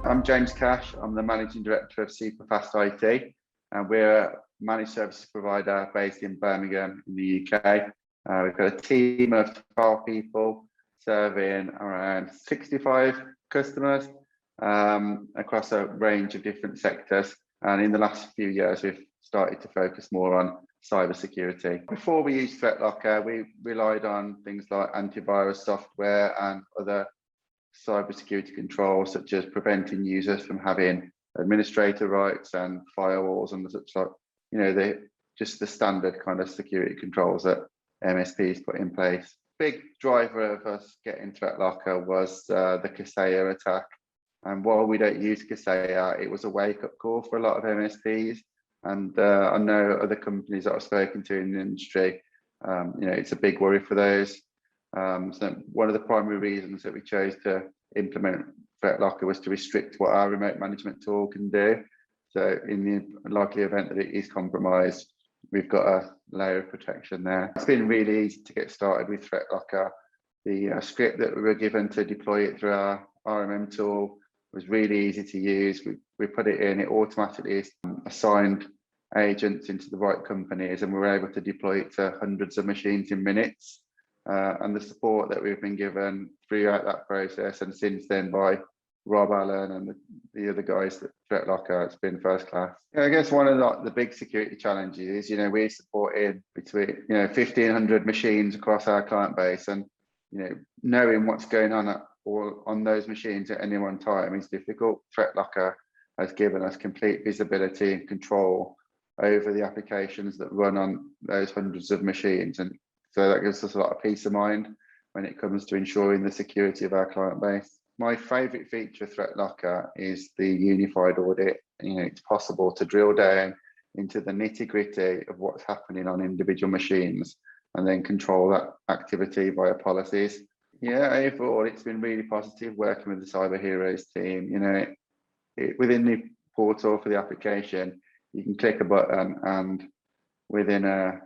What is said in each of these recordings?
I'm James Cash. I'm the Managing Director of Superfast IT, and we're a managed services provider based in Birmingham in the UK. We've got a team of 12 people serving around 65 customers across a range of different sectors. And in the last few years, we've started to focus more on cybersecurity. Before we used ThreatLocker, we relied on things like antivirus software and other cybersecurity controls, such as preventing users from having administrator rights and firewalls and such, like, just the standard kind of security controls that MSPs put in place. Big driver of us getting ThreatLocker was the Kaseya attack. And while we don't use Kaseya, it was a wake-up call for a lot of MSPs. And I know other companies that I've spoken to in the industry, it's a big worry for those. So one of the primary reasons that we chose to implement ThreatLocker was to restrict what our remote management tool can do. So in the likely event that it is compromised, we've got a layer of protection there. It's been really easy to get started with ThreatLocker. The script that we were given to deploy it through our RMM tool was really easy to use. We put it in, it automatically assigned agents into the right companies, and we were able to deploy it to hundreds of machines in minutes. And the support that we've been given throughout that process and since then by Rob Allen and the other guys at ThreatLocker, it's been first class. I guess one of the big security challenges is, we're supporting between 1,500 machines across our client base, and knowing what's going on those machines at any one time is difficult. ThreatLocker has given us complete visibility and control over the applications that run on those hundreds of machines, and so that gives us a lot of peace of mind when it comes to ensuring the security of our client base. My favorite feature of ThreatLocker is the unified audit. It's possible to drill down into the nitty-gritty of what's happening on individual machines and then control that activity via policies. Overall, it's been really positive working with the Cyber Heroes team. Within the portal for the application, you can click a button and within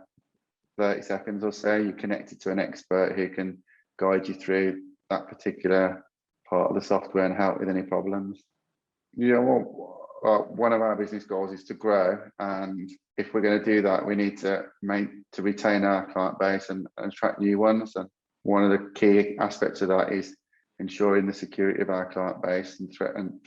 30 seconds or so, you connect it to an expert who can guide you through that particular part of the software and help with any problems. One of our business goals is to grow, and if we're going to do that, we need to retain our client base and attract new ones. And one of the key aspects of that is ensuring the security of our client base, and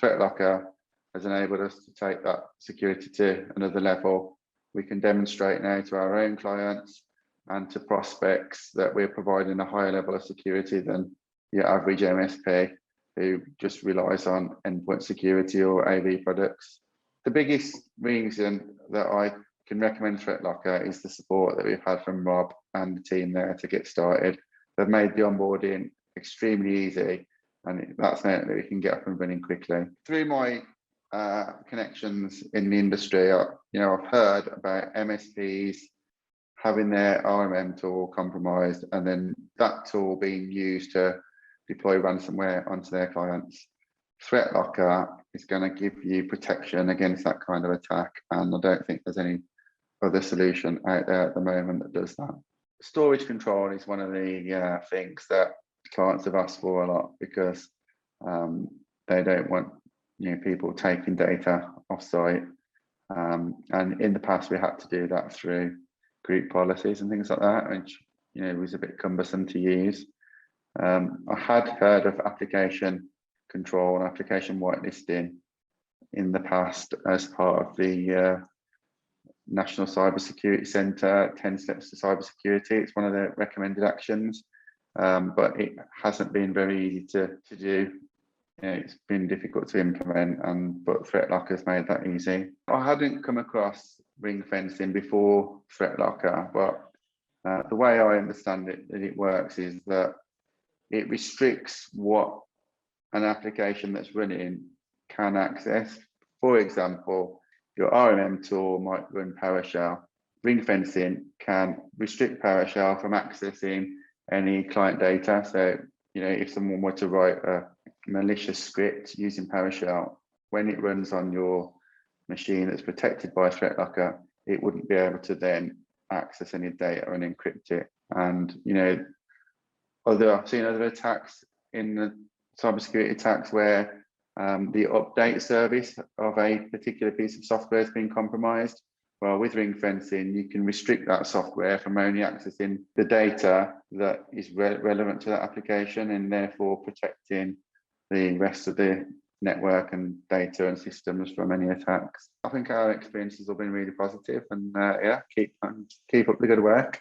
ThreatLocker has enabled us to take that security to another level. We can demonstrate now to our own clients and to prospects that we're providing a higher level of security than your average MSP who just relies on endpoint security or AV products. The biggest reason that I can recommend ThreatLocker is the support that we've had from Rob and the team there to get started. They've made the onboarding extremely easy, and that's meant that we can get up and running quickly. Through my connections in the industry, I've heard about MSPs having their RMM tool compromised and then that tool being used to deploy ransomware onto their clients. ThreatLocker is going to give you protection against that kind of attack, and I don't think there's any other solution out there at the moment that does that. Storage control is one of the things that clients have asked for a lot, because they don't want people taking data offsite, and in the past we had to do that through group policies and things like that, which was a bit cumbersome to use. I had heard of application control and application whitelisting in the past as part of the National Cybersecurity Centre 10 Steps to Cybersecurity. It's one of the recommended actions, but it hasn't been very easy to do. It's been difficult to implement, but ThreatLocker has made that easy. I hadn't come across ring-fencing before ThreatLocker, but the way I understand it, that it works is that it restricts what an application that's running can access. For example, your RMM tool might run PowerShell. Ring-fencing can restrict PowerShell from accessing any client data. So, if someone were to write a malicious script using PowerShell, when it runs on your machine that's protected by ThreatLocker, it wouldn't be able to then access any data and encrypt it. And I've seen other attacks in the cybersecurity attacks where the update service of a particular piece of software has been compromised. Well, with ring fencing, you can restrict that software from only accessing the data that is relevant to that application, and therefore protecting the rest of the network and data and systems from any attacks. I think our experiences have been really positive, and yeah, keep up the good work.